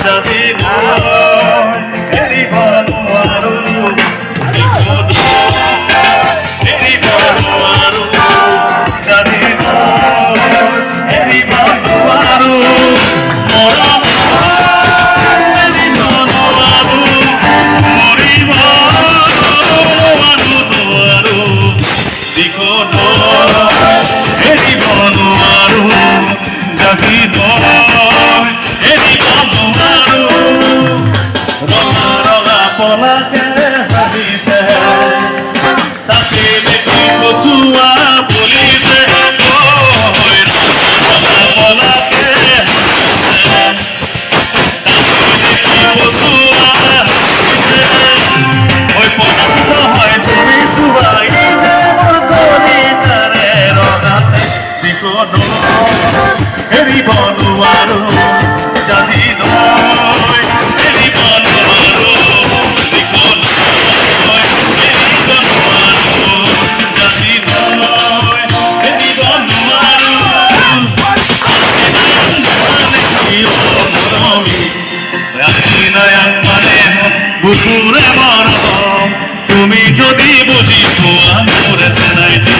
যদি এৰিব নোৱাৰো এৰিব নোৱাৰো যদি এৰিব নোৱাৰো মৰম এৰিব নোৱাৰো মৰিব নোৱাৰো যিকোনো এৰিব নোৱাৰো যদি এৰিব নোৱাৰো ৰঙা ৰঙা পলাকে ভাবিছে তাতে দেখি কচুৱা ফুলিছে ৰঙা পলাকে কচুৱা ফুলিছে পদাৰ্থ হয় তুমি চুৱাই যে মোৰ কলিজাৰে ৰঙাতে যিকোনো এৰিব নোৱাৰো যদি এৰিব নোৱাৰো যিকোনো এৰিব নোৱাৰো যদি এৰিব নোৱাৰো বুকুৰে মৰম তুমি যদি বুজি পোৱা মোৰ চেনাইটি